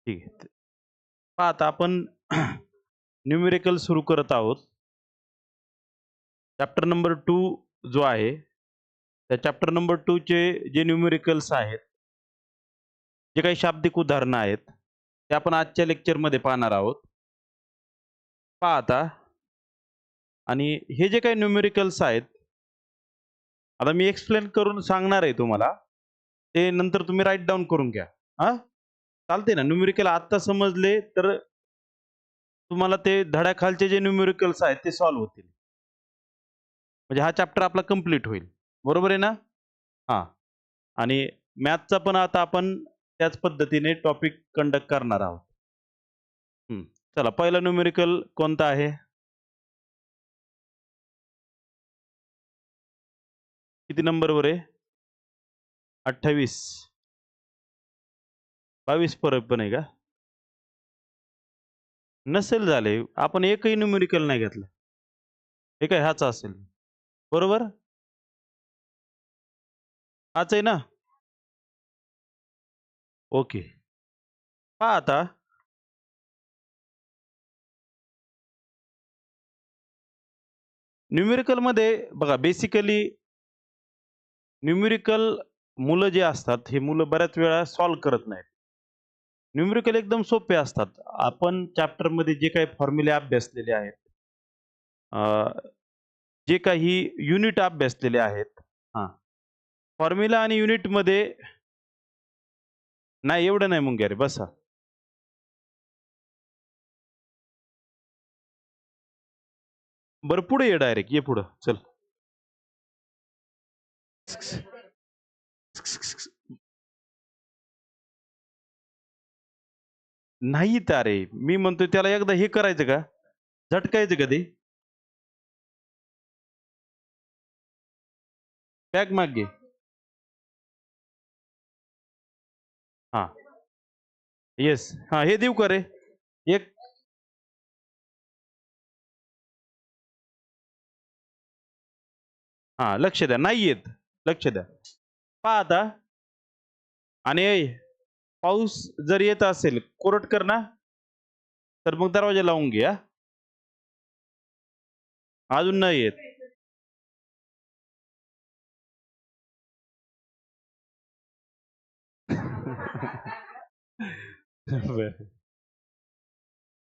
ठीक आहे. पहा आता आपण न्यूमेरिकल सुरू करत आहोत. चॅप्टर नंबर 2 जो आहे, त्या चॅप्टर नंबर 2 चे जे न्यूमेरिकल्स आहेत, जे काही शाब्दिक उदाहरणं आहेत, ते आपण आजच्या लेक्चरमध्ये पाहणार आहोत. पहा आता आणि हे जे काही न्यूमेरिकल्स आहेत, आता मी एक्सप्लेन करून सांगणार आहे तुम्हाला. ते नंतर तुम्ही राईट डाउन करून घ्या. हां? चालते ना? न्यूमेरिकल आत्ता समजले तर तुम्हाला ते धड्याखालचे जे न्यूमेरिकल्स आहेत ते सॉल्व्ह होतील. म्हणजे हा चॅप्टर आपला कंप्लीट होईल. बरोबर आहे ना? हां. आणि मॅथचा पण आता आपण त्याच पद्धतीने टॉपिक कंडक्ट करणार आहोत. हं. चला पहिला न्यूमेरिकल कोणता आहे? किती नंबरवर आहे? 28. 22 परत पण आहे का? नसेल झाले. आपण एकही न्यूमेरिकल नाही घेतला. हे काय हाच असेल. बरोबर? हाच आहे ना? ओके. पहा आता न्यूमेरिकलमध्ये बघा बेसिकली न्यूमेरिकल मुलं जे असतात, हे मुलं बऱ्याच वेळा सॉल्व्ह करत नाहीत. न्यूमेरिकल एकदम सोपे असतात. आपण चॅप्टरमध्ये जे काही फॉर्म्युले अभ्यासलेले आहेत, अ, जे काही युनिट अभ्यासलेले आहेत हां. फॉर्म्युला आणि युनिटमध्ये नाही एवढं नाही मुंग्या रे, बसा. बरं पुढे ये डायरेक्ट, ये पुढं. चल. नाही तारे. मी म्हणतोय त्याला एकदा हे करायचं का? झटकायचं का ते? बॅग माग घे. हां. येस. हां, हे देऊ का रे? एक हां, लक्ष द्या. नाही येत. लक्ष द्या. पहा आता आणि पाऊस जर येत असेल, कोरट कर ना, तर मग दरवाजा लावून घे हां. अजून नाही येत. बरं.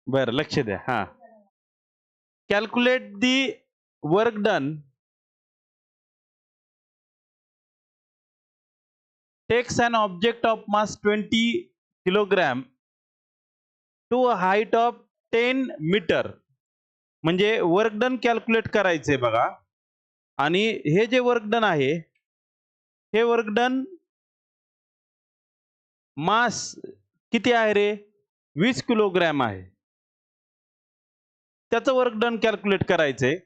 बरं लक्ष द्या. हां. Calculate the work done takes an object of mass 20 kilogram to a height of 10 metre. म्हणजे वर्क डन कॅल्क्युलेट करायचंय बघा. आणि हे जे वर्क डन आहे, हे वर्क डन मास किती आहे रे? 20 किलोग्रॅम आहे. त्याचं वर्क डन कॅल्क्युलेट करायचंय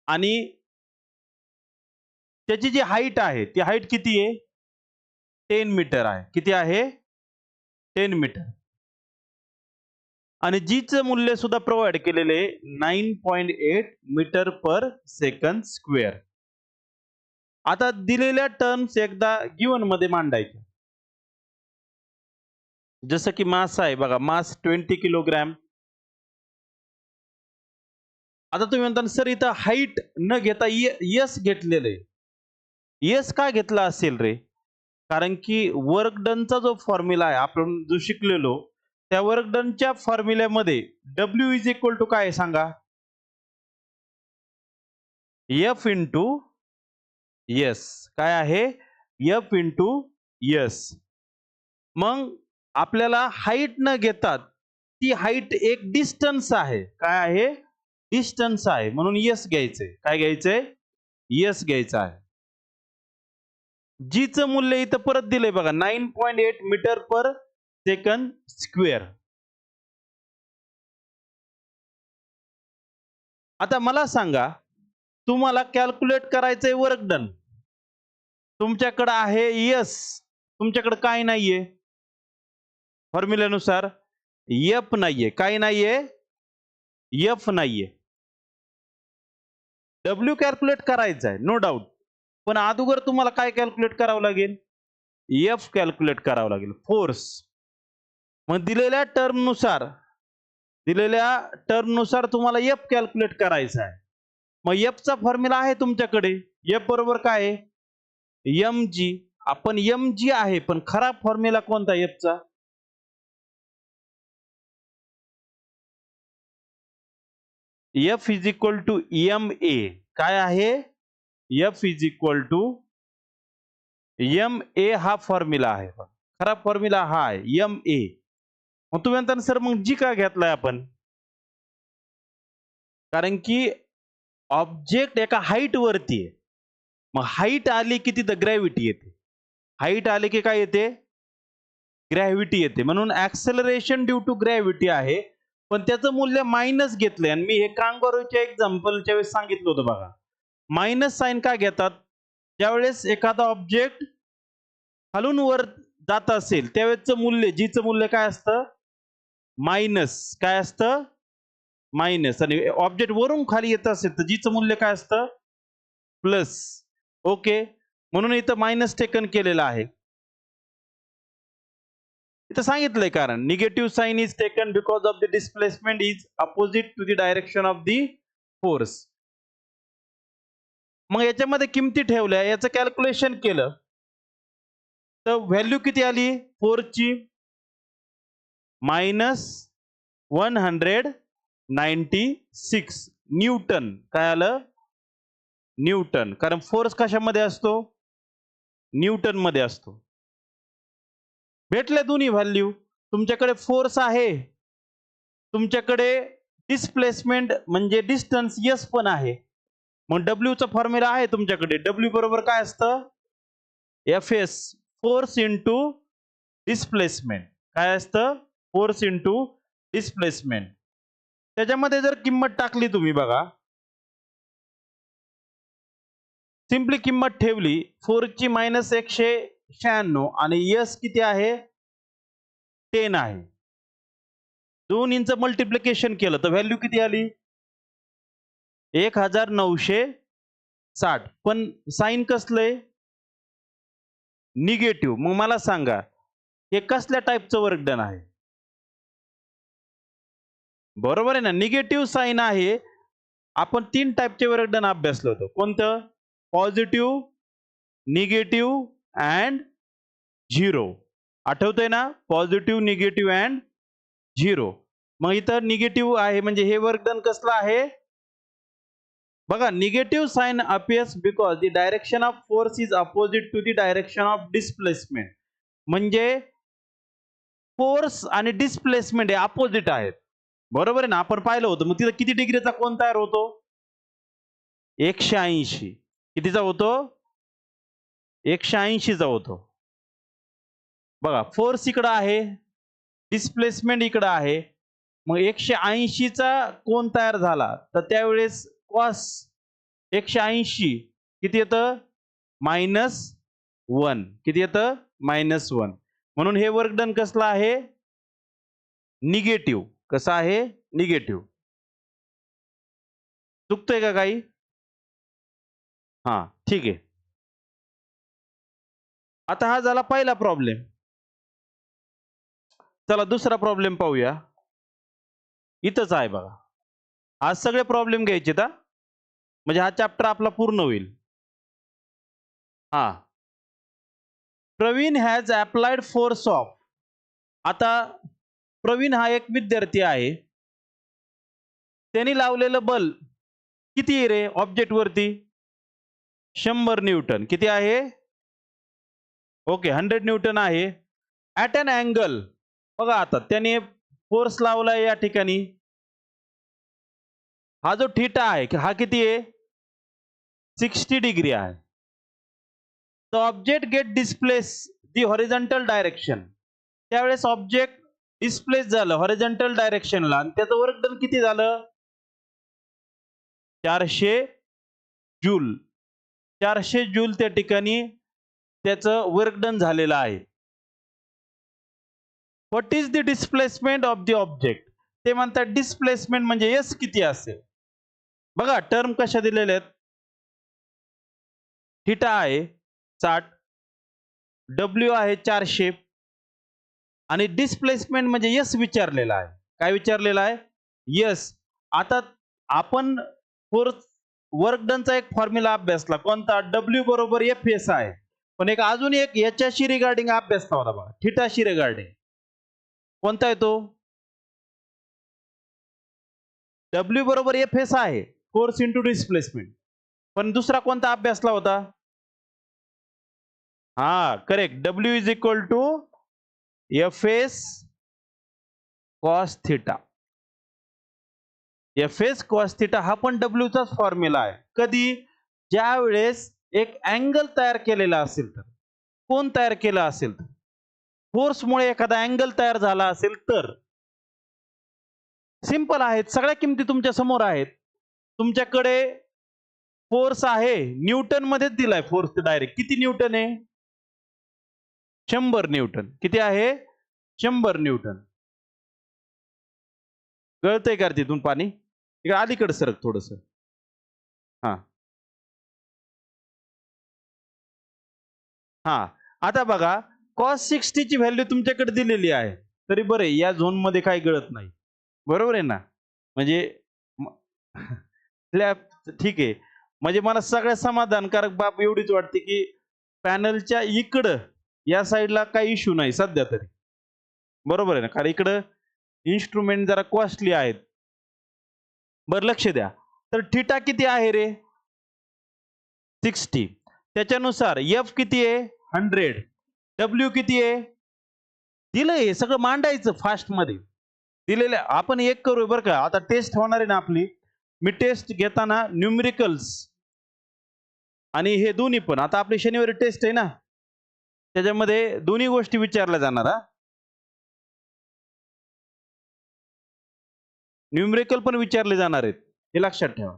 आणि त्याची जी हाईट आहे, ती हाईट किती आहे? 10 मीटर आहे. किती आहे? 10 मीटर. आणि जीचं मूल्य सुद्धा प्रोव्हाइड केलेले आहे 9.8 मीटर पर सेकंद स्क्वेअर. आता दिलेल्या टर्म्स एकदा गिवन मध्ये मांडायच्या. जसं की मास आहे बघा, मास 20 किलोग्रॅम. आता तुम्ही म्हणता सर इथं हाईट न घेता यस घेतलेलं आहे. यस का घेतला असेल रे? कारण की वर्क डनचा जो फॉर्म्युला आहे आपण जो शिकलेलो, त्या वर्क डनच्या फॉर्म्युल्यामध्ये W इज इक्वल टू काय आहे सांगा? F into yes. काय आहे? F into yes. मग आपल्याला हाईट न घेतात ती हाईट एक डिस्टन्स आहे. काय आहे? डिस्टन्स आहे. म्हणून यस घ्यायचंय. काय घ्यायचंय? यस घ्यायचं आहे. जीचं मूल्य इथं परत दिलंय बघा 9.8 मीटर पर सेकंद स्क्वेअर. आता मला सांगा, तुम्हाला कॅल्क्युलेट करायचंय वर्क डन. तुमच्याकडे आहे यस. तुमच्याकडे काय नाहीये? फॉर्म्युल्यानुसार एफ नाहीये. काय नाहीये? एफ नाहीये. डब्ल्यू कॅल्क्युलेट करायचं आहे, नो डाऊट. पण अगोदर तुम्हाला काय कॅल्क्युलेट करावं लागेल? एफ कॅल्क्युलेट करावं लागेल, फोर्स. मग दिलेल्या टर्मनुसार तुम्हाला एफ कॅल्क्युलेट करायचा आहे. मग एफचा फॉर्म्युला आहे तुमच्याकडे. एफ बरोबर काय आहे? M G. आपण एम जी आहे, पण खरा फॉर्म्युला कोणता एफचा? F is equal to M A. काय आहे? F is equal to M A हा फॉर्म्युला आहे. खरा फॉर्म्युला हा आहे एम ए. मग तुम्ही म्हणता सर मग जी का घेतलाय आपण? कारण की ऑब्जेक्ट एका हाईट वरती आहे. मग हाईट आली की तिथं ग्रॅव्हिटी येते. हाईट आली की काय येते? ग्रॅव्हिटी येते. म्हणून ऍक्सेलरेशन ड्यू टू ग्रॅव्हिटी आहे, पण त्याचं मूल्य मायनस घेतलंय. आणि मी हे कांगारूच्या एक्झाम्पलच्या वेळेस सांगितलं होतं बघा. मायनस साइन का घेतात? ज्यावेळेस एखादा ऑब्जेक्ट खालून वर जात असेल त्यावेळेसचं मूल्य, जीचं मूल्य काय असतं? मायनस. काय असतं? मायनस. आणि ऑब्जेक्ट वरून खाली येत असेल तर जीचं मूल्य काय असतं? प्लस. ओके. म्हणून इथं मायनस टेकन केलेलं आहे. इथं सांगितलंय कारण negative sign is taken because of the displacement is opposite to the direction of the force. मग याच्यामध्ये किमती ठेवल्या, याचं कॅल्क्युलेशन केलं तर व्हॅल्यू किती आली? 4 ची -196 न्यूटन. काय आलं? न्यूटन. कारण फोर्स कशामध्ये असतो? न्यूटन मध्ये असतो. भेटल्या दोन्ही व्हॅल्यू. तुमच्याकडे फोर्स आहे, तुमच्याकडे डिस्प्लेसमेंट म्हणजे डिस्टन्स एस पण आहे. मग डब्ल्यू चा फॉर्म्युला आहे तुमच्याकडे. डब्ल्यू बरोबर काय असतं? F S, force into displacement. काय असतं? Force into displacement. त्याच्यामध्ये जर किंमत टाकली तुम्ही बघा, सिंपली किंमत ठेवली 4 ची -196 आणि एस किती आहे? 10 आहे. 2 इंच मल्टिप्लिकेशन केलं तर व्हॅल्यू किती आली? 1960. पण साइन कसलंय? निगेटिव्ह. मग मला सांगा हे कसल्या टाईपचं वर्क डन आहे? बरोबर आहे ना, निगेटिव्ह साइन आहे. आपण 3 टाईपचे वर्क डन अभ्यासलं होतं. कोणतं? Positive, negative and zero. आठवतंय ना? Positive, negative and zero. मग इथं निगेटिव्ह आहे म्हणजे हे वर्क डन कसलं आहे? बघा, negative sign appears because the direction of force is opposite to the direction of displacement. म्हणजे फोर्स आणि डिस्प्लेसमेंट हे अपोजिट आहेत. बरोबर आहे ना? आपण पाहिलं होतं. मग तिथं किती डिग्रीचा कोन तयार होतो? 180. कितीचा होतो? 180 चा होतो. बघा, फोर्स इकडं आहे, डिस्प्लेसमेंट इकडं आहे. मग 180 चा कोन तयार झाला तर त्यावेळेस कॉस 180 किती येतं? -1. किती येतं? -1. म्हणून हे वर्क डन कसलं आहे? निगेटिव्ह. कसं आहे? निगेटिव्ह. चुकतंय का काही? हा, ठीक आहे. आता हा झाला पहिला प्रॉब्लेम. चला दुसरा प्रॉब्लेम पाहूया. इथंच आहे बघा. आज सगळे प्रॉब्लेम घ्यायचे हा, म्हणजे हा चॅप्टर आपला पूर्ण होईल. हा. Praveen has applied force of. आता प्रवीण हा एक विद्यार्थी आहे. त्यांनी लावलेलं बल किती आहे रे ऑब्जेक्ट वरती? 100 न्यूटन. किती आहे? ओके, 100 न्यूटन आहे. At an angle. बघा आता त्याने फोर्स लावलाय या ठिकाणी. हा जो थीटा आहे हा किती आहे? 60 डिग्री आहे. The object get displace the horizontal direction. त्यावेळेस ऑब्जेक्ट डिस्प्लेस झालं हॉरिझॉन्टल डायरेक्शनला आणि त्याचं वर्क डन किती झालं? 400 जूल. 400 जूल त्या ठिकाणी त्याचं वर्क डन झालेलं आहे. What is the displacement of the object? ते म्हणतात डिस्प्लेसमेंट म्हणजे एस किती असेल. बघा टर्म कशा दिलेल्या आहेत? थीटा आहे 60, डब्ल्यू आहे 400, आणि डिस्प्लेसमेंट म्हणजे यस विचारलेला आहे. काय विचारलेला आहे? यस. आता आपण फोर्स वर्क डनचा एक फॉर्म्युला अभ्यासला कोणता? W बरोबर FS आहे. पण एक अजून एक याच्याशी रिगार्डिंग अभ्यासला होता बघा, थिटाशी रिगार्डिंग. कोणता आहे तो? W बरोबर FS आहे, फोर्स इंटू डिस्प्लेसमेंट. पण दुसरा कोणता अभ्यासला होता? हा correct, W is equal to FS cos theta. FS cos theta हा पण W चाच फॉर्म्युला आहे. कधी? ज्या वेळेस एक अँगल तयार केलेला असेल तर. कोण तयार केला असेल तर? फोर्समुळे एखादा अँगल तयार झाला असेल तर. सिंपल आहेत, सगळ्या किमती तुमच्या समोर आहेत. तुमच्याकडे फोर्स आहे, न्यूटन मध्येच दिलाय फोर्स डायरेक्ट. किती न्यूटन आहे? 100 न्यूटन. किती आहे? 100 न्यूटन. गळतंय का तिथून पाणी? इकडे अलीकडे सरक थोडस. हा हा आता बघा, कॉस 60 ची व्हॅल्यू तुमच्याकडे दिलेली आहे. तरी बरं या झोन मध्ये काही गळत नाही. बरोबर आहे ना? म्हणजे स्लॅब ठीक आहे. म्हणजे मला सगळ्यात समाधानकारक बाब एवढीच वाटते, की पॅनलच्या इकडं या साईडला काही इश्यू नाही सध्या तरी. बरोबर आहे ना? कारण इकडं इन्स्ट्रुमेंट जरा कॉस्टली आहेत. बरं लक्ष द्या. तर थिटा किती आहे रे? 60. त्याच्यानुसार F किती आहे? 100. W किती आहे? दिलंय, हे सगळं मांडायचं फास्ट मध्ये. दिलेलं आपण एक करू बरं का. आता टेस्ट होणार आहे ना आपली. मी टेस्ट घेताना न्यूमेरिकल्स आणि हे दोन्ही पण. आता आपली शनिवारी टेस्ट आहे ना, त्याच्यामध्ये दोन्ही गोष्टी विचारल्या जाणार. हा न्यूमेरिकल पण विचारले जाणार आहेत, हे लक्षात ठेवा.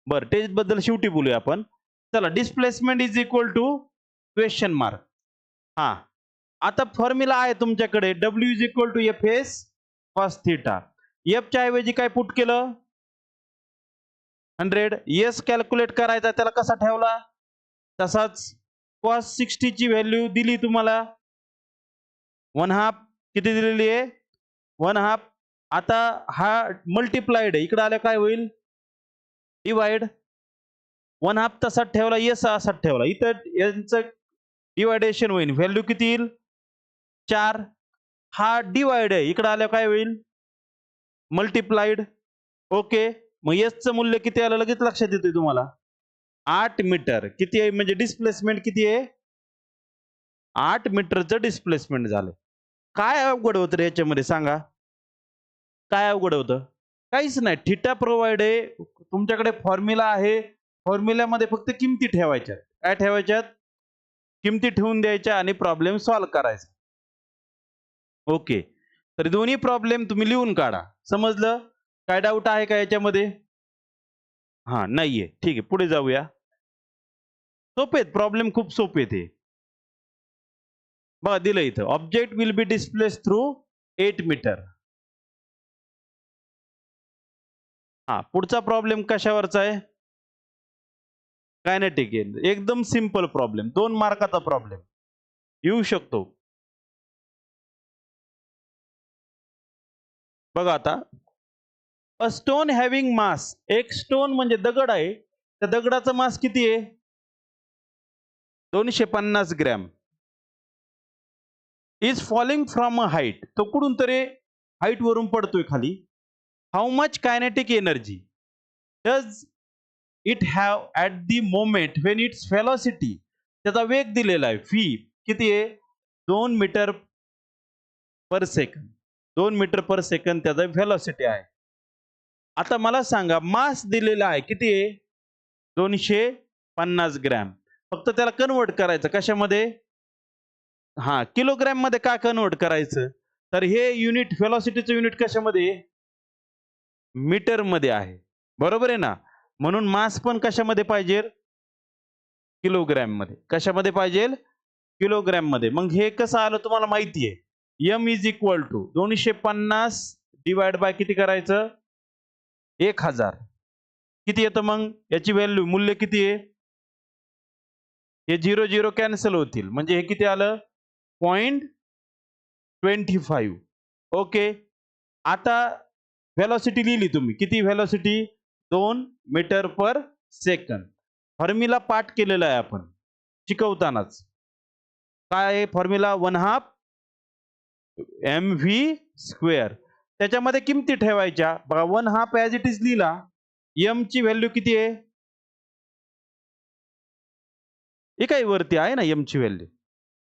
बरं टेस्ट बद्दल शेवटी बोलूया आपण. चला, displacement is equal to question mark. हा आता फॉर्म्युला आहे तुमच्याकडे, W is equal to FS cos थिटा. F च्या ऐवजी काय पुट केलं? 100. S कॅल्क्युलेट करायचा, त्याला कसा ठेवला? तसाच. कॉस 60 ची व्हॅल्यू दिली तुम्हाला 1/2. किती दिलेली आहे? 1/2. आता हा मल्टिप्लाइड आहे, इकडे आल्या काय होईल? डिवाइड. 1/2 तसाच ठेवला, S असाच ठेवला. इथं यांचं डिवायडेशन होईल, व्हॅल्यू किती येईल? 4. हा डिवाइड आहे, इकडे आल्या काय होईल? मल्टिप्लाइड. ओके. मग S चं मूल्य किती आलं लगेच लक्षात येतंय तुम्हाला? 8 मीटर. किती आहे म्हणजे डिस्प्लेसमेंट किती आहे? 8 मीटरचं डिस्प्लेसमेंट झालं. काय अवघड होतं रे याच्यामध्ये सांगा? काय अवघड होतं? काहीच नाही. थिटा प्रोव्हाइड आहे. तुमच्याकडे फॉर्म्युला आहे. फॉर्म्युल्यामध्ये फक्त किमती ठेवायच्या. काय ठेवायच्यात? किमती ठेवून द्यायच्या आणि प्रॉब्लेम सॉल्व्ह करायचा. ओके. तर दोन्ही प्रॉब्लेम तुम्ही लिहून काढा. समजलं? काय डाऊट आहे का याच्यामध्ये? हा नाहीये. ठीक आहे, पुढे जाऊया. सोपे आहेत प्रॉब्लेम, खूप सोपे आहेत हे. बघा दिलं इथं, object will be displace through 8 metre. हा पुढचा प्रॉब्लेम कशावरचा आहे? कायनेटिक आहे. एकदम सिंपल प्रॉब्लेम, 2 मार्काचा प्रॉब्लेम येऊ शकतो. बघा आता, अ स्टोन हॅव्हिंग मास. एक स्टोन म्हणजे दगड आहे, त्या दगडाचं मास किती आहे? 250 gram. Is falling from a height. तो कुठून तरी हाईट वरून पडतोय खाली. How much kinetic energy does it have at the moment when its velocity. त्याचा वेग दिलेला आहे, फी किती आहे? 2 metre per second. 2 metre per second त्याचा व्हेलॉसिटी आहे. आता मला सांगा, मास दिलेला आहे किती आहे? 250 ग्रॅम. फक्त त्याला कन्वर्ट करायचं कशामध्ये? हा किलोग्रॅम मध्ये. का कन्वर्ट करायचं? तर हे युनिट, व्हेलॉसिटीचं युनिट कशामध्ये आहे? मीटर मध्ये आहे. बरोबर आहे ना? म्हणून मास पण कशामध्ये पाहिजे? किलोग्रॅम मध्ये. कशामध्ये पाहिजे? किलोग्रॅम मध्ये. मग हे कसं आलं तुम्हाला माहिती आहे. M is equal to 250 divide by किती करायचं? 1000. किती येतं मग याची व्हॅल्यू, मूल्य किती आहे? हे 0 0 कॅन्सल होतील, म्हणजे हे किती आलं? 0. 25. ओके. आता व्हेलॉसिटी लिहिली तुम्ही. किती velocity? 2 metre per second. Formula पाठ केलेला आहे आपण शिकवतानाच. काय आहे फॉर्म्युला? 1/2 mv square. त्याच्यामध्ये किमती ठेवायच्या. बघा 1/2 ॲज इट इज लिहिला. m ची व्हॅल्यू किती आहे? हे काही वरती आहे ना m ची व्हॅल्यू.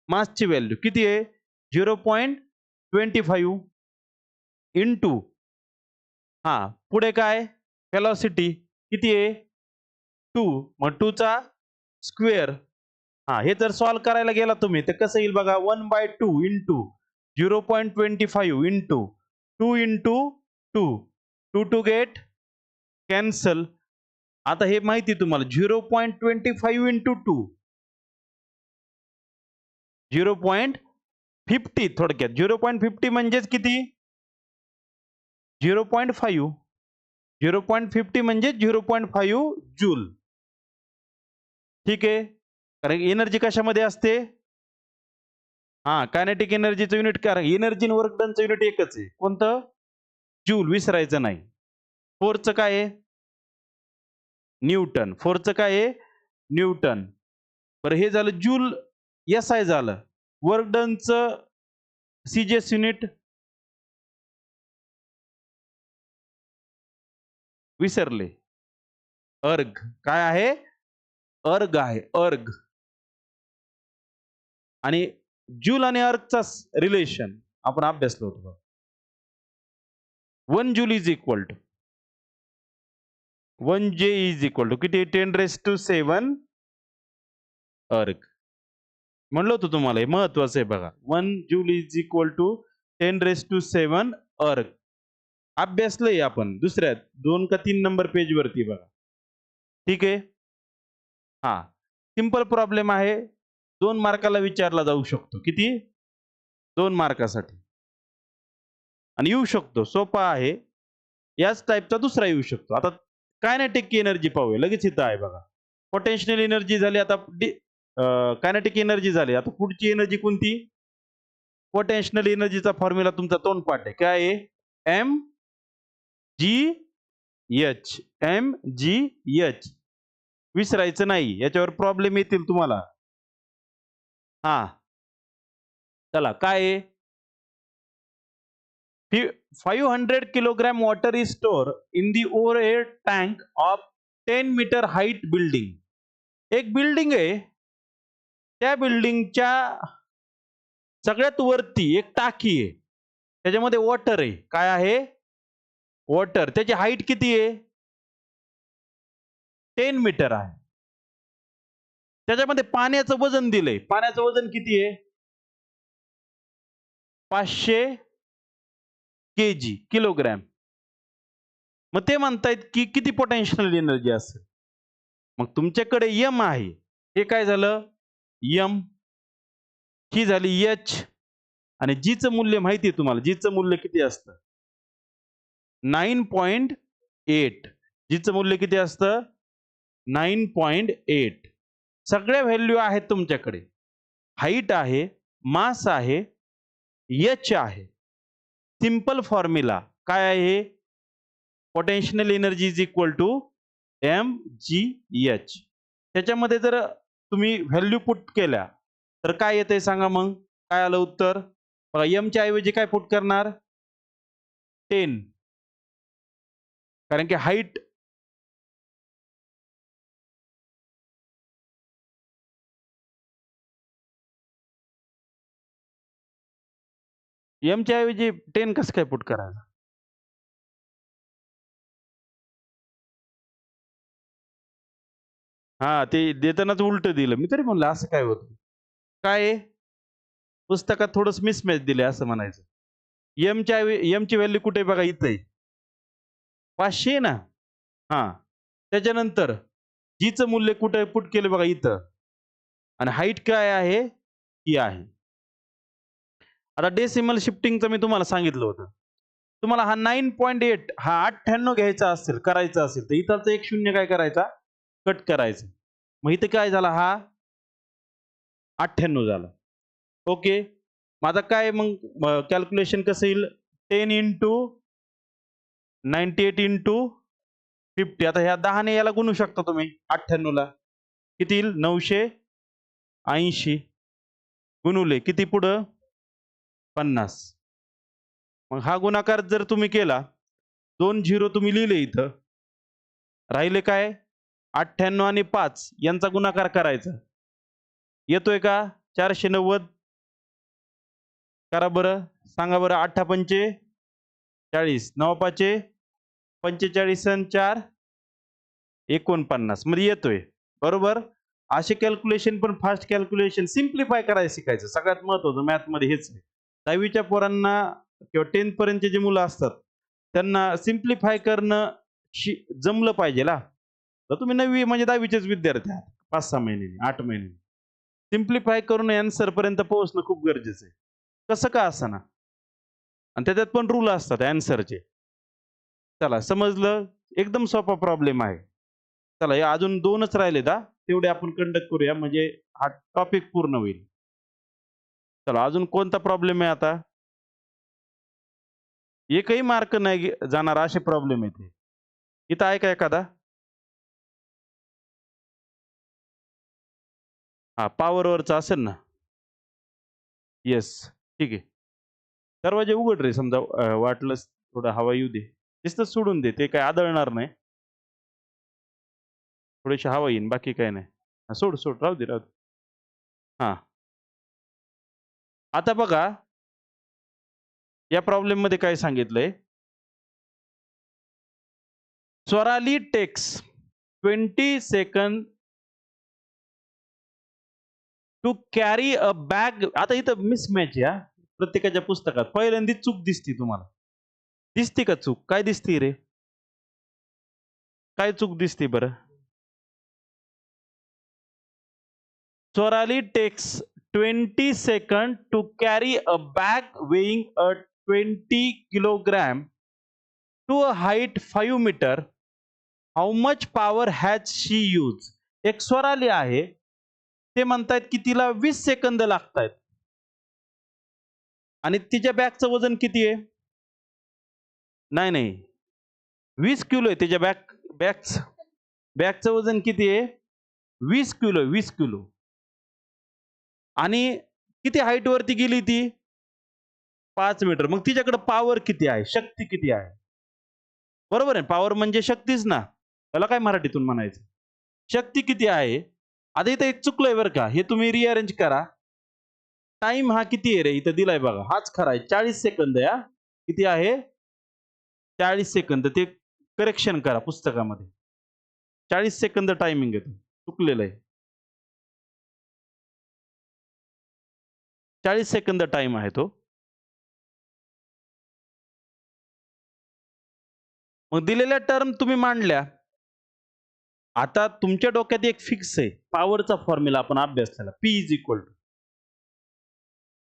मासची व्हॅल्यू किती आहे? 0.25 इंटू पुढे काय? व्हेलॉसिटी किती आहे? 2. मग 2 चा स्क्वेअर. हे जर सॉल्व्ह करायला गेला तुम्ही तर कसं येईल बघा? 1/2 into 0.25 into 2 into 2. 2 two get cancel. आता हे माहिती तुम्हाला 0.25 इंटू 2 0.50 थोडक्यात. 0.50 म्हणजेच किती? 0.5. 0.50 म्हणजे 0.5 जूल. ठीक आहे. कारण एनर्जी कशामध्ये असते? कायनेटिक एनर्जीचं युनिट कारण एनर्जी आणि वर्क डनचं युनिट एकच आहे. कोणतं? जूल. विसरायचं नाही. फोर्सचं काय आहे? न्यूटन. फोर्सचं काय आहे? न्यूटन. बरं हे झालं जूल SI झालं. वर्क डनचं CGS युनिट विसरले. अर्ग. काय आहे? अर्ग आहे. अर्ग. आणि जूल आणि अर्गचा रिलेशन आपण अभ्यासलो होतो. 1 joule is equal to 1 J is equal to किती? 10⁻⁷ अर्ग. म्हणलो होतो तुम्हाला हे महत्वाचं आहे बघा. 1 जूल इज इक्वल टू 10⁻⁷ अर्ग. अभ्यासलंय आपण दुसऱ्या 2 का 3 नंबर पेज वरती बघा. ठीक आहे. सिंपल प्रॉब्लेम आहे. 2 मार्काला विचारला जाऊ शकतो. किती? 2 मार्कासाठी. आणि येऊ शकतो. सोपा आहे. याच टाईपचा दुसरा येऊ शकतो. आता कायनेटिक एनर्जी पाहूया. लगेच इथं आहे बघा. पोटेन्शियल एनर्जी झाली. आता कायनेटिक एनर्जी झाली. आता पुढची एनर्जी कोणती? पोटेन्शियल एनर्जीचा फॉर्म्युला तुमचा तोंडपाठ आहे. काय आहे? mgh. mgh. विसरायचं नाही. याच्यावर प्रॉब्लेम येतील तुम्हाला. चला काय आहे? 500 kilogram water is stored in the overhead tank of 10 meter height building. एक बिल्डिंग आहे. त्या बिल्डिंगच्या सगळ्यात वरती एक टाकी आहे. त्याच्यामध्ये वॉटर आहे. काय आहे? वॉटर. त्याची हाईट किती आहे? 10 मीटर आहे. त्याच्यामध्ये पाण्याचं वजन दिलंय. पाण्याचं वजन किती आहे? 500 kg किलोग्रॅम. मग ते म्हणतायत की किती पोटेन्शियल एनर्जी असेल? मग तुमच्याकडे m आहे. हे काय झालं? m. ही झाली h. आणि g चं मूल्य माहिती आहे तुम्हाला. g चं मूल्य किती असतं? 9.8. g चं मूल्य किती असतं? 9.8. सगळ्या व्हॅल्यू आहेत तुमच्याकडे. हाईट आहे, मास आहे, h आहे. सिंपल फॉर्म्युला काय आहे? Potential energy is equal to mgh. त्याच्यामध्ये जर तुम्ही व्हॅल्यू पुट केल्या तर काय येते सांगा मग? काय आलं उत्तर? बघा m च्या ऐवजी काय पुट करणार? 10. कारण की हाईट m च्या ऐवजी 10 कसं काय पुट करायचं? ते देतानाच उलट दिलं. मी तरी म्हणलं असं काय होतं? काय आहे? पुस्तकात थोडंसं मिसमॅच दिलंय असं म्हणायचं. m ची व्हॅल्यू कुठे बघा इथं आहे. 500 ना. त्याच्यानंतर g चं मूल्य कुठे पुट केलं बघा इथं. आणि हाईट काय आहे? ही आहे. आता डेसिमल शिफ्टिंगचं मी तुम्हाला सांगितलं होतं. तुम्हाला हा 9.8 हा 98 घ्यायचा असेल, करायचा असेल तर इथलचा एक शून्य काय करायचा? कट करायचं. मग इथं काय झाला? हा 98 झाला. ओके. माझा काय मग कॅल्क्युलेशन कसं येईल 10 इंटू 98 इंटू 50. आता ह्या 10 ने याला गुणू शकता तुम्ही 98 ला. किती येईल 980 गुणुले किती पुढं 50. मग हा गुणाकार जर तुम्ही केला 2 झिरो तुम्ही लिहिले इथं. राहिले काय 98 आणि 5 यांचा गुणाकार करायचा. येतोय का 490? करा बरं. सांगा बरं 8 पंचे 40 9 पाचे 45 आणि 4 49 मध्ये येतोय. बरोबर. असे कॅल्क्युलेशन पण फास्ट कॅल्क्युलेशन सिम्प्लिफाय करायला शिकायचं. सगळ्यात महत्त्वाचं मॅथमध्ये हेच आहे. 10वीच्या पोरांना किंवा 10th पर्यंतचे जे मुलं असतात त्यांना सिम्प्लिफाय करणं जमलं पाहिजे ना. तर तुम्ही 9वी म्हणजे 10वीचेच विद्यार्थी आहात. 5-6 महिन्यांनी 8 महिन्यांनी. सिम्प्लिफाय करून आन्सर पर्यंत पोहोचणं खूप गरजेचं आहे. कसं का असेना. आणि त्याच्यात पण रूल असतात आन्सरचे. चला समजलं. एकदम सोपा प्रॉब्लेम आहे. चला हे अजून 2च राहिलेत हा. तेवढे आपण कंडक्ट करूया म्हणजे हा टॉपिक पूर्ण होईल. चला अजून कोणता प्रॉब्लेम आहे आता? एकही मार्क नाही जाणार असे प्रॉब्लेम आहेत. इथं आहे का एखादा? हां, पॉवरवरचा असेल ना? येस. ठीक आहे. दरवाजे उघड रे समजा वाटलंच थोडं हवा येऊ दे. नुसतं सोडून दे. ते काही आदळणार नाही. थोडीशी हवा येईन बाकी काही नाही. हां, सोड, सोड. राहू दे, राहू दे. हां. आता बघा या प्रॉब्लेममध्ये काय सांगितलंय? Swarali takes 20 second to carry a bag. आता इथं मिसमॅच आहे हां. प्रत्येकाच्या पुस्तकात. पहिल्यांदा चूक दिसती तुम्हाला. दिसते का चूक? काय दिसते रे? काय चूक दिसते बरं? Sorali takes 20 seconds to carry a bag weighing a 20 kilogram to a height 5 meter. How much power has she used? एक स्वराली आहे. ते म्हणतायत की तिला 20 सेकंद लागतायत. आणि तिच्या बॅगचं वजन किती आहे? नाही, नाही. 20 किलो आहे तिच्या बॅगचं वजन किती आहे? 20 किलो आहे, 20 किलो. आणि किती हाईट वरती गेली ती? 5 मीटर. मग तिच्याकडे पॉवर किती आहे? शक्ती किती आहे? बरोबर आहे. पॉवर म्हणजे शक्तीच ना. त्याला काय मराठीतून म्हणायचं? शक्ती किती आहे? आता इथं एक चुकलंय बरं का. हे तुम्ही रिअरेंज करा. टाईम हा किती आहे रे? इथं दिलाय बघा. हाच खरा आहे. 40 सेकंद आहे हां. किती आहे? 40 सेकंद. ते करेक्शन करा पुस्तकामध्ये. 40 सेकंद टायमिंग आहे. चुकलेलं आहे. 40 सेकंद टाईम आहे तो. मग दिलेल्या टर्म तुम्ही मांडल्या. आता तुमच्या डोक्यात एक फिक्स आहे. पॉवरचा फॉर्म्युला आपण अभ्यासलेला.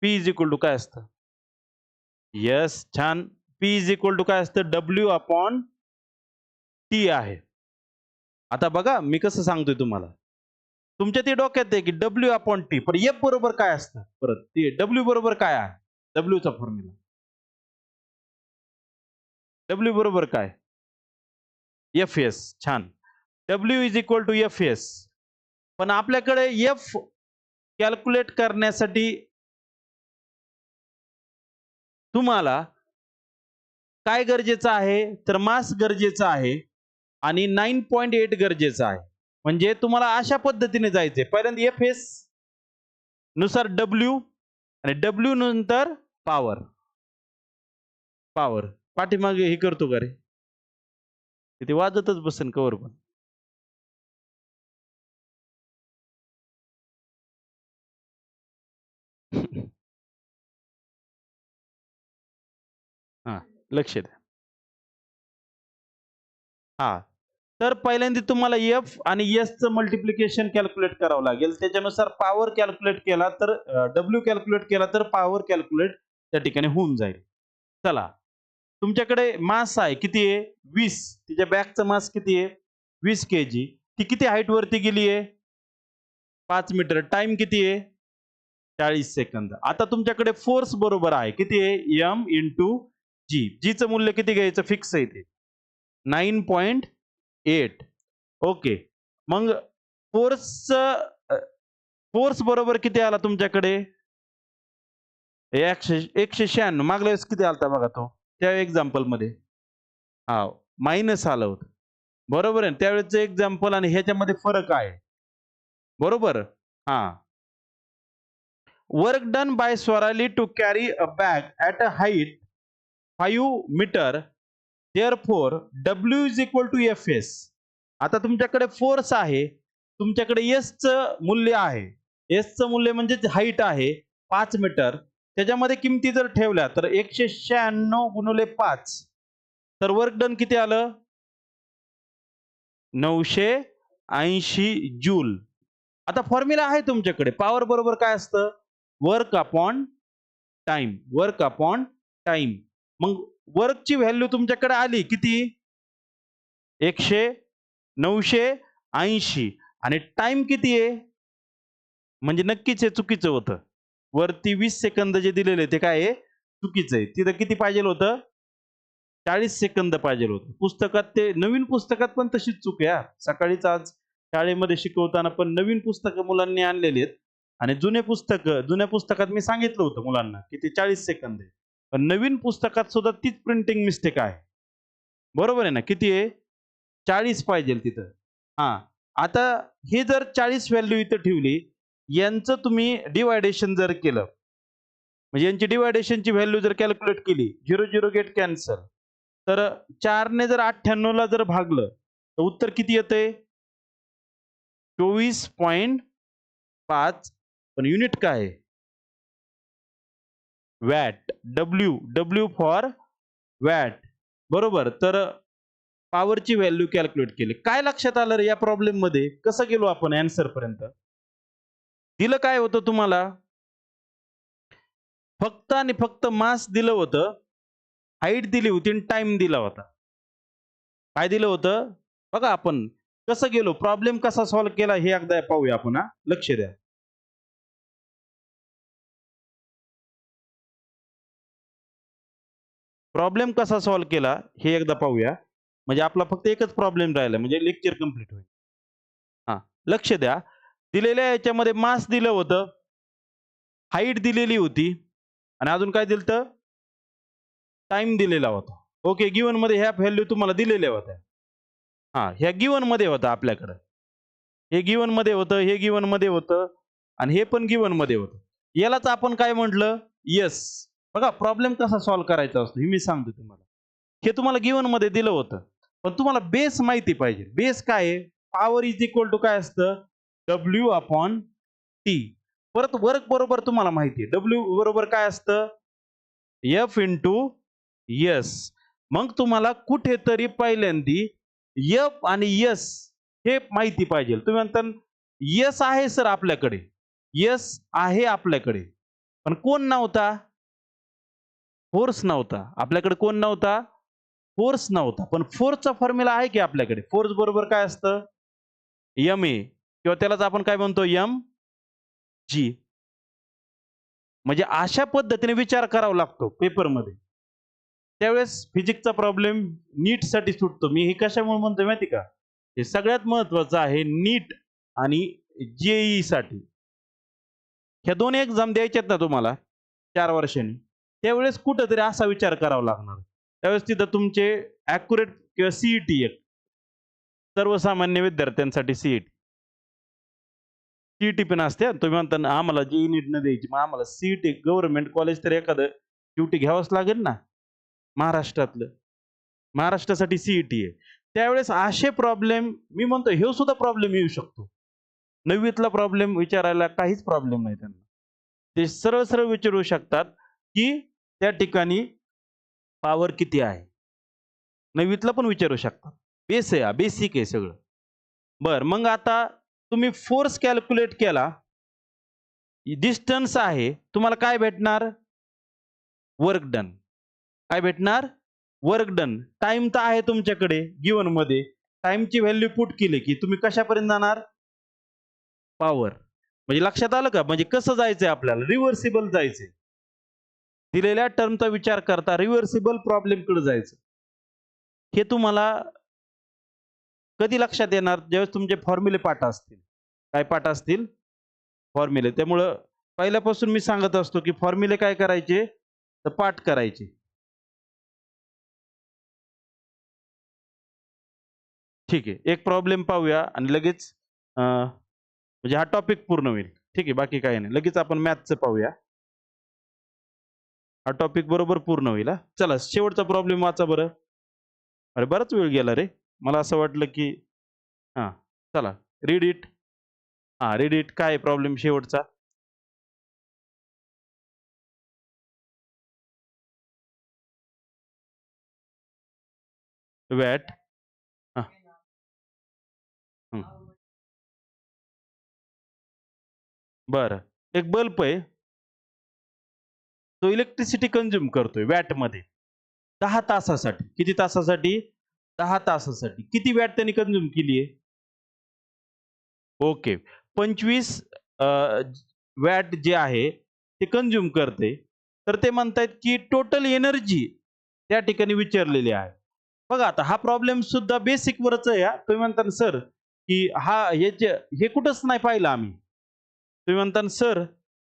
P काय असतं? येस, छान. P काय असतं? W/T आहे. आता बघा मी कसं सांगतोय तुम्हाला. तुमच्या ते डोक्यात आहे की W/T पण F बरोबर काय असतं? परत ते W बरोबर काय आहे? Wचा फॉर्म्युला. W बरोबर काय? Fs. छान. W=Fs. पण आपल्याकडे F कॅल्क्युलेट करण्यासाठी तुम्हाला काय गरजेचं आहे? तर मास गरजेचं आहे आणि 9.8 गरजेचं आहे. म्हणजे तुम्हाला अशा पद्धतीने जायचंय. पहिल्यांदा Fs नुसार W आणि W नंतर पॉवर. पाठीमागे हे करतो का रे? ते वाजतच बसेन कवर पण. हां, लक्ष द्या. हां. तर पहिल्यांदा तुम्हाला F आणि Sचं मल्टिप्लिकेशन कॅल्क्युलेट करावं लागेल. त्याच्यानुसार पॉवर कॅल्क्युलेट केला तर W कॅल्क्युलेट केला तर पॉवर कॅल्क्युलेट त्या ठिकाणी होऊन जाईल. चला. तुमच्याकडे मास आहे किती आहे? 20. तिच्या बॅगचं मास किती आहे? 20 केजी. ती किती हाईट वरती गेली आहे? 5 मीटर. टाईम किती आहे? 40 सेकंद. आता तुमच्याकडे फोर्स बरोबर आहे. किती आहे? एम इंटू जी. जीचं मूल्य किती घ्यायचं? फिक्स आहे ते. 9.8. ओके. मग फोर्सचं फोर्स बरोबर किती आला तुमच्याकडे? 196. मागल्या वेळेस किती आलता बघा तो? त्या एक्झाम्पलमध्ये. हां, मायनस आलं होतं. बरोबर आहे. त्यावेळेचं एक्झाम्पल आणि ह्याच्यामध्ये फरक आहे. बरोबर? हां. Work done by Swarali to carry a bag at a height 5 metre. Therefore W is equal to Fs. आता तुमच्याकडे फोर्स आहे. तुमच्याकडे Sचं मूल्य आहे. Sचं मूल्य म्हणजे हाईट आहे 5 मीटर. त्याच्यामध्ये किमती जर ठेवल्या तर 196 गुणिले 5. तर वर्क डन किती आलं? 980 जूल. आता फॉर्म्युला आहे तुमच्याकडे. पॉवर बरोबर काय असतं? Work upon time. Work upon time. मग वर्कची व्हॅल्यू तुमच्याकडे आली किती? 980 आणि टाइम किती आहे? म्हणजे नक्कीच हे चुकीचं होतं. वरती 20 सेकंद जे दिलेले ते काय आहे? चुकीचं आहे. तिथं किती पाहिजे होतं? 40 सेकंद पाहिजे होतं. पुस्तकात ते नवीन पुस्तकात पण तशीच चूक आहे हां. सकाळीच आज शाळेमध्ये शिकवताना पण नवीन पुस्तकं मुलांनी आणलेली आहेत आणि जुन्या पुस्तकात मी सांगितलं होतं मुलांना की ते 40 सेकंद आहे. पण नवीन पुस्तकात सुद्धा तीच प्रिंटिंग मिस्टेक आहे. बरोबर आहे ना? किती आहे? 40 पाहिजे तिथं. हां. आता हे जर 40 व्हॅल्यू इथं ठेवली, यांचं तुम्ही डिव्हायडेशन जर केलं, म्हणजे यांची डिव्हायडेशनची व्हॅल्यू जर कॅल्क्युलेट केली, 0 गेट कॅन्सल. तर 4 ने जर 98 ला जर भागलं, तर उत्तर किती येतंय? 24.5. पण युनिट काय आहे? वॅट. W for watt. बरोबर. तर पॉवरची व्हॅल्यू कॅल्क्युलेट केली. काय लक्षात आलं रे या प्रॉब्लेममध्ये? कसं गेलो आपण ॲन्सर पर्यंत? दिलं काय होतं तुम्हाला? फक्त आणि फक्त मास दिलं होतं, हाईट दिली होती आणि टाईम दिला होता. काय दिलं होतं? बघा आपण कसं गेलो, प्रॉब्लेम कसा सॉल्व्ह केला हे एकदा पाहूया आपण हां. लक्ष द्या. प्रॉब्लेम कसा सॉल्व्ह केला हे एकदा पाहूया. म्हणजे आपला फक्त एकच प्रॉब्लेम राहिला म्हणजे लेक्चर कंप्लीट होईल. हां, लक्ष द्या. दिलेल्या याच्यामध्ये मास दिलं होतं, हाईट दिलेली होती आणि अजून काय दिलतं? टाईम दिलेला होता. ओके, गिव्हनमध्ये ह्या व्हॅल्यू तुम्हाला दिलेल्या होत्या. हां, ह्या गिव्हनमध्ये होतं आपल्याकडं. हे गिव्हनमध्ये होतं, हे गिव्हनमध्ये होतं आणि हे पण गिव्हनमध्ये होतं. यालाच आपण काय म्हटलं? येस. बघा प्रॉब्लेम कसा सॉल्व्ह करायचा असतो हे मी सांगतो तुम्हाला. हे तुम्हाला गिव्हनमध्ये दिलं होतं. पण तुम्हाला बेस माहिती पाहिजे. बेस काय आहे? पॉवर इज इक्वल टू काय असतं? W upon T. परत वर्क बरोबर तुम्हाला माहिती आहे. W बरोबर काय असतं? F into S. मग तुम्हाला कुठेतरी पहिल्यांदी F आणि S हे माहिती पाहिजे. तुम्ही म्हणता यस आहे सर आपल्याकडे. यस आहे आपल्याकडे. पण कोण नव्हता? फोर्स नव्हता. आपल्याकडे कोण नव्हता? फोर्स नव्हता. पण फोर्सचा फॉर्म्युला आहे की आपल्याकडे. फोर्स बरोबर काय असतं? MA किंवा त्यालाच आपण काय म्हणतो? mg. म्हणजे अशा पद्धतीने विचार करावा लागतो पेपरमध्ये. त्यावेळेस फिजिक्सचा प्रॉब्लेम नीटसाठी सुटतो. मी हे कशामुळे म्हणतोय माहिती का? हे सगळ्यात महत्त्वाचं आहे नीट आणि JEE साठी. ह्या 2 एक्झाम द्यायच्यात ना तुम्हाला 4 वर्षांनी. त्यावेळेस कुठेतरी असा विचार करावा लागणार. त्यावेळेस तिथं तुमचे ॲक्युरेट किंवा CET एक सर्वसामान्य विद्यार्थ्यांसाठी CET. CET पण असते हां. तुम्ही म्हणता ना आम्हाला JEE नीट न द्यायची. मग आम्हाला CET गव्हर्नमेंट कॉलेज तर एखादं शेवटी घ्यावंच लागेल ना महाराष्ट्रातलं. महाराष्ट्रासाठी CET आहे. त्यावेळेस असे प्रॉब्लेम मी म्हणतो ह्यो सुद्धा प्रॉब्लेम येऊ शकतो. 9वीतला प्रॉब्लेम विचारायला काहीच प्रॉब्लेम नाही त्यांना. ते सरळ-सरळ विचारू शकतात, की त्या ठिकाणी पॉवर किती आहे? 9वीतला पण विचारू शकतात. बेस आहे हा, बेसिक आहे सगळं. बरं, मग आता तुम्ही फोर्स कॅल्क्युलेट केला, डिस्टन्स आहे, तुम्हाला काय भेटणार? Work done. काय भेटणार? Work done. टाईम तर आहे तुमच्याकडे गिव्हनमध्ये. टाईमची व्हॅल्यू पुट केली, की तुम्ही कशापर्यंत जाणार? पॉवर. म्हणजे लक्षात आलं का? म्हणजे कसं जायचंय आपल्याला? रिव्हर्सिबल जायचंय. दिलेल्या टर्मचा विचार करता रिव्हर्सिबल प्रॉब्लेमकडे जायचं. हे तुम्हाला कधी लक्षात येणार? ज्यावेळेस तुमचे फॉर्म्युले पाठ असतील. काय पाठ असतील? फॉर्म्युले. त्यामुळं पहिल्यापासून मी सांगत असतो, की फॉर्म्युले काय करायचे? तर पाठ करायचे. ठीक आहे. एक प्रॉब्लेम पाहूया आणि लगेच म्हणजे हा टॉपिक पूर्ण होईल. ठीक आहे. बाकी काही नाही. लगेच आपण मॅथ्सचं पाहूया. हा टॉपिक बरोबर पूर्ण होईल हां. चला शेवटचा प्रॉब्लेम वाचा बरं. अरे बराच वेळ गेला रे. मला असं वाटलं, की हां. चला रीड इट. हां, रीड इट. काय आहे प्रॉब्लेम शेवटचा? वॅट हां. हं. बरं. एक बल्ब आहे. तो इलेक्ट्रिसिटी कंझ्युम करतोय वॅटमध्ये 10 तासासाठी. किती तासासाठी? 10 तासासाठी. किती वॅट त्यांनी कंझ्युम केली आहे? ओके. 25 अ, वॅट जे आहे ते कंझ्युम करते. तर ते म्हणतायत, की टोटल एनर्जी त्या ठिकाणी विचारलेली आहे. बघा आता हा प्रॉब्लेम सुद्धा बेसिकवरच आहे हां. तुम्ही म्हणता ना सर, की हे कुठंच नाही पाहिलं आम्ही. तुम्ही म्हणता ना सर,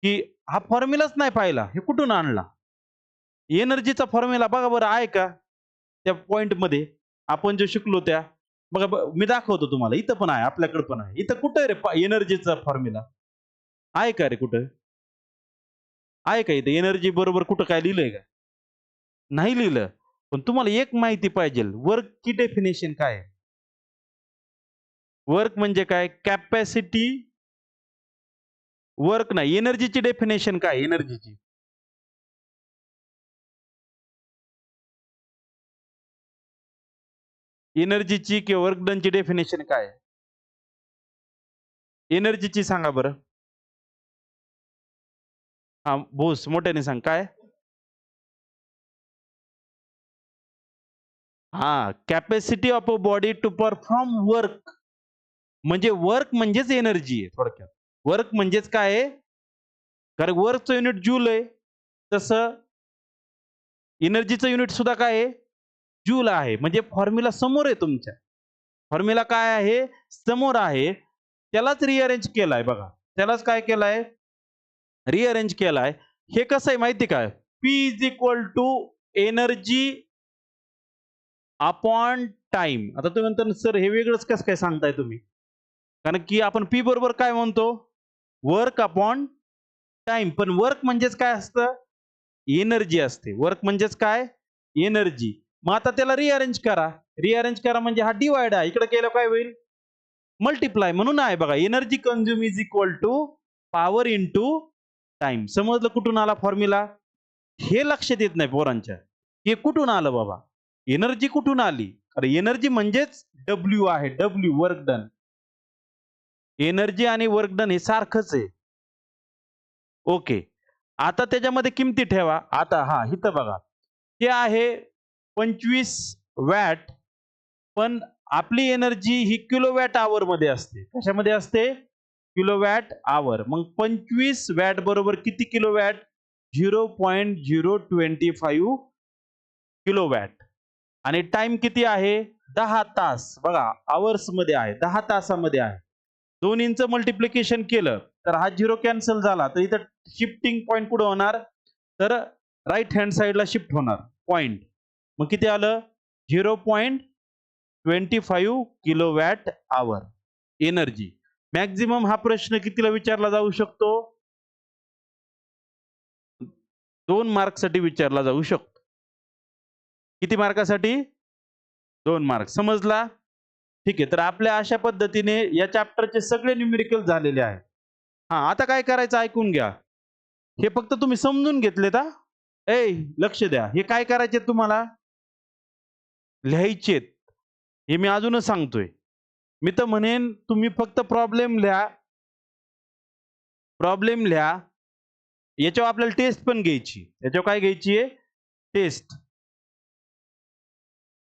की हा फॉर्म्युलाच नाही पाहिला. हे कुठून आणला? एनर्जीचा फॉर्म्युला बघा बरं आहे का? त्या पॉइंटमध्ये आपण जे शिकलो त्या बघा मी दाखवतो तुम्हाला. इथं पण आहे, आपल्याकडे पण आहे. इथं कुठं आहे रे एनर्जीचा फॉर्म्युला? आहे का रे कुठं? आहे का इथं एनर्जी बरोबर कुठं काय लिहिलंय का? नाही लिहिलं. पण तुम्हाला एक माहिती पाहिजे. वर्कची डेफिनिशन काय आहे? वर्क म्हणजे काय? कॅपॅसिटी वर्क नाही. एनर्जीची डेफिनेशन काय आहे एनर्जीची? एनर्जीची किंवा वर्क डनची डेफिनेशन काय आहे? एनर्जीची सांगा बरं. हां, बोस मोठ्याने सांग काय? हां, capacity of a body to perform work. म्हणजे वर्क म्हणजेच एनर्जी आहे थोडक्यात. वर्क म्हणजेच काय आहे? कारण वर्कचं युनिट जूल आहे. तसं एनर्जीचं युनिट सुद्धा काय आहे? जूल आहे. म्हणजे फॉर्म्युला समोर आहे तुमच्या. फॉर्म्युला काय आहे? समोर आहे. त्यालाच रिअरेंज केलाय बघा. त्यालाच काय केलाय? रिअरेंज केलाय. हे कसं आहे माहिती आहे का? P is equal to energy upon time. आता तुम्ही म्हणता सर हे वेगळंच कसं काय सांगताय तुम्ही? कारण की आपण P बरोबर काय म्हणतो? Work upon time. पण वर्क म्हणजेच काय असतं? एनर्जी असते. वर्क म्हणजेच काय? एनर्जी. मग आता त्याला रिअरेंज करा. रिअरेंज करा म्हणजे हा डिव्हाइड आहे. इकडे केलं काय होईल? मल्टिप्लाय म्हणून आहे बघा. Energy consume is equal to power into time. समजलं कुठून आला फॉर्म्युला? हे लक्षात येत नाही पोरांच्या. हे कुठून आलं बाबा? एनर्जी कुठून आली? अरे एनर्जी म्हणजेच डब्ल्यू आहे. W work done. एनर्जी आणि वर्क डन हे सारखंच आहे. ओके. आता त्याच्यामध्ये किमती ठेवा. आता हां, इथं बघा. ते आहे 25 वॅट पण आपली एनर्जी ही किलोवॅट हॉवरमध्ये असते. कशामध्ये असते? Kilowatt hover. मग 25 वॅट बरोबर किती किलोवॅट? 0.025 किलोवॅट. आणि टाईम किती आहे? 10 तास. बघा हॉवर्समध्ये आहे. 10 तासामध्ये आहे. दोन्हींचं मल्टिप्लिकेशन केलं तर हा 0 कॅन्सल झाला. तर इथं शिफ्टिंग पॉइंट कुठं होणार? तर राइट हँड साइडला शिफ्ट होणार पॉइंट. मग किती आलं? 0.25 किलोवॅट हॉवर एनर्जी. मॅक्सिमम हा प्रश्न कितीला विचारला जाऊ शकतो? 2 मार्कसाठी विचारला जाऊ शकतो. किती मार्कासाठी? 2 मार्क. समजला? ठीक आहे. तर आपल्या अशा पद्धतीने या चॅप्टरचे सगळे न्यूमेरिकल झालेले आहेत. हां, आता काय करायचं ऐकून घ्या. हे फक्त तुम्ही समजून घेतलेत हां. ए लक्ष द्या. हे काय करायचे तुम्हाला? लिहायचेत. हे मी अजूनच सांगतोय. मी तर म्हणेन तुम्ही फक्त प्रॉब्लेम लिहा. प्रॉब्लेम लिहा. याच्यावर आपल्याला टेस्ट पण घ्यायची. याच्यावर काय घ्यायची आहे? टेस्ट.